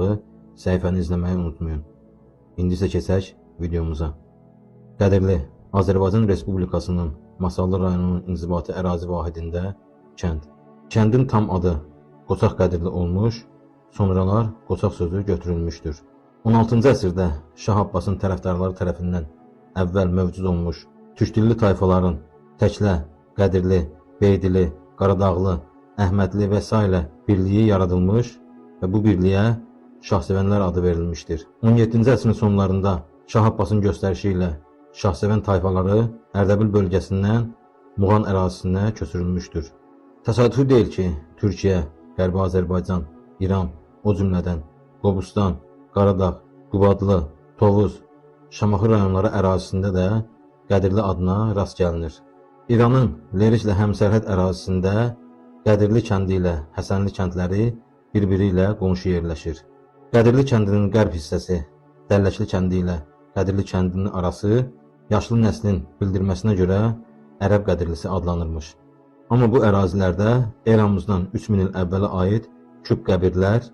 aşağı səhifəni izləməyi unutmayın. İndi isə keçək videomuza. Qədirli, Azərbaycan Respublikasının Masallı rayonunun inzibati ərazi vahidində kənd. Kəndin tam adı Qoçaq Qədirli olmuş, sonralar Qoçaq sözü götürülmüşdür. 16-cı əsrdə Şah Abbasın tərəfdarları tərəfindən əvvəl mövcud olmuş türkdilli tayfaların Təklə, Qədirli, Beydili, Qaradağlı, Əhmədli və s. birliyi yaradılmış və bu birliyə Şahsevənlər adı verilmişdir. 17-ci əsrin sonlarında Şah Abbasın göstərişi ilə Şahsevən tayfaları Ərdəbil bölgəsindən Muğan ərazisinə köçürülmüşdür. Təsadüfi deyil ki, Türkiyə, Qərbi Azərbaycan, İran, o cümlədən Qobustan, Qaradağ, Qubadlı, Tovuz, Şamaxı rayonları ərazisində də Qədirli adına rast gəlinir. İranın Leriklə həmsərhəd ərazisində Qədirli kəndi ilə Həsənli kəndləri bir-biri ilə qonşu yerləşir. Qədirli kəndinin qərb hissəsi Dəlləkli kəndi ilə Qədirli kəndinin arası yaşlı nəslin bildirməsinə görə Ərəb Qədirlisi adlanırmış. Amma bu ərazilərdə eramızdan 3000 il əvvələ aid küp qəbirlər,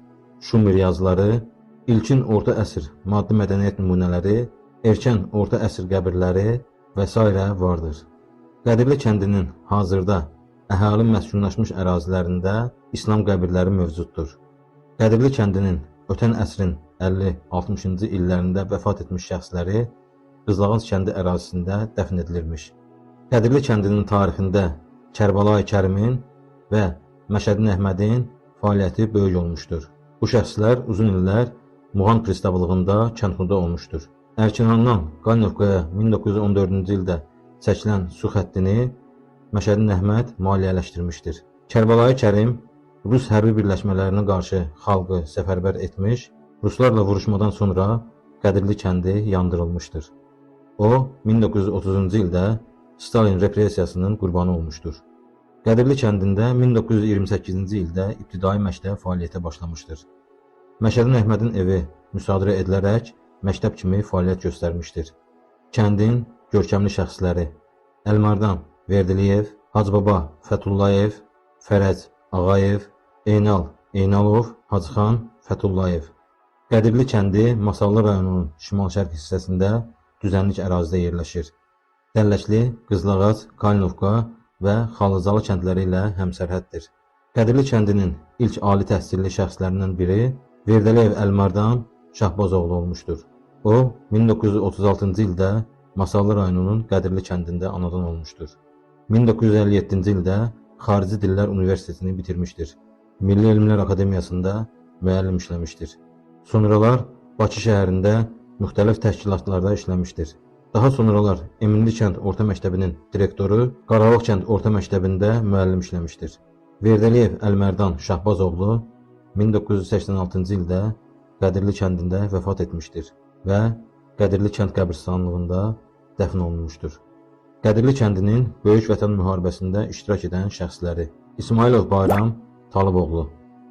Şumer yazıları, ilkin orta əsr maddi mədəniyyət nümunələri, erkən orta əsr qəbirləri və s. vardır. Qədirli kəndinin hazırda əhali məskunlaşmış ərazilərində İslam qəbirləri mövcuddur. Qədirli kəndinin ötən əsrin 50-60-cı illərində vəfat etmiş şəxsləri Qızlağac kəndi ərazisində dəfn edilirmiş. Qədirli kəndinin tarixində Kərbəlayı Kərimin və Məşədi Əhmədin fəaliyyəti böyük olmuşdur. Bu şəxslər uzun illər Muğan pristavlığında kəndxuda olmuşdur. Ərkinandan Qalnovkaya 1914-cü ildə çəkilən su xəttini Məşədi Əhməd maliyyələşdirmişdir. Kərbəlayı Kərim Rus hərbi birləşmələrinə qarşı xalqı səfərbər etmiş, Ruslarla vuruşmadan sonra Qədirli kəndi yandırılmışdır. O, 1930-cu ildə Stalin repressiyasının qurbanı olmuşdur. Qədirli kəndində 1928-ci ildə ibtidai məktəb fəaliyyətə başlamışdır. Məşədi Əhmədin evi müsadirə edilərək məktəb kimi fəaliyyət göstərmişdir. Kəndin görkəmli şəxsləri Əlmardan Verdiliyev, Hacıbaba Fətullayev, Fərəc Ağayev, Eynal Eynalov, Hacıxan Fətullayev. Qədirli kəndi Masallı rayonunun şimal-şərq hissəsində düzənlik ərazidə yerləşir. Dəlləkli, Qızlağac, Kalnovka və Xalıcalı kəndləri ilə həmsərhəddir. Qədirli kəndinin ilk ali təhsilli şəxslərindən biri Verdiliyev Əlmardan Şahbazoğlu olmuşdur. O, 1936-cı ildə Masallı rayonunun Qədirli kəndində anadan olmuşdur. 1957-ci ildə Xarici Dillər Universitetini bitirmişdir. Milli Elmlər Akademiyasında müəllim işləmişdir. Sonralar Bakı şəhərində müxtəlif təşkilatlarda işləmişdir. Daha sonralar Eminli kənd orta məktəbinin direktoru, Qaralıq kənd orta məktəbində müəllim işləmişdir. Verdiliyev Əlmərdan Şahbazoğlu 1986-cı ildə Qədirli kəndində vəfat etmişdir və Qədirli kənd qəbirstanlığında dəfn olunmuşdur. Qədirli kəndinin Böyük Vətən müharibəsində iştirak edən şəxsləri İsmailov Bayram Talıboğlu,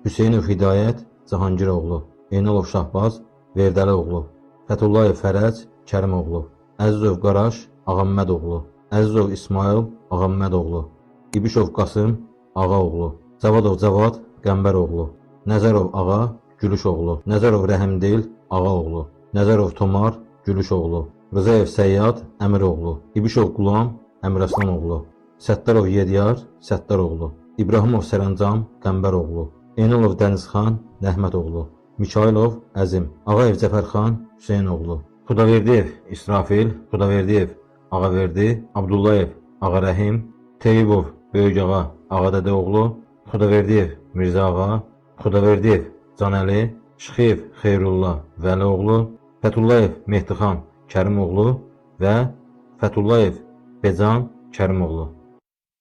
Hüseynov Hidayət Cahangiroğlu, Eynalov Şahbaz Verdəlioğlu, Fətullayev Fərəc Kərimoğlu, Əzizov Qaraş Ağammədoğlu, Əzizov İsmail Ağammədoğlu, İbişov Qasım Ağaoğlu, Cavadov Cavad Qəmbəroğlu, Nəzərov Ağa Gülüşoğlu, Nəzərov Rəhimdil Ağaoğlu, Nəzərov Tomar Gülüşoğlu, Rızayev Səyyad Əmiroğlu, İbişov Qulam Əmiraslanoğlu, Səttarov Yedyar Səttaroğlu, İbrahimov Sərəncam Qəmbəroğlu, Eynalov Dənizxan Nəhmətoğlu, Mikailov Əzim, Ağayev Cəfərxan Hüseynoğlu, Xudaverdiyev İsrafil, Xudaverdiyev Ağaverdi, Abdullayev Ağarəhim, Teyyibov Böyükağa Ağadədəoğlu, Xudaverdiyev Mirzə Ağa, Xudaverdiyev Canəli, Şıxıyev Xeyrullah Vəlioğlu, Fətullayev Mehdixan Kərimoğlu və Fətullayev Becan Kərimoğlu.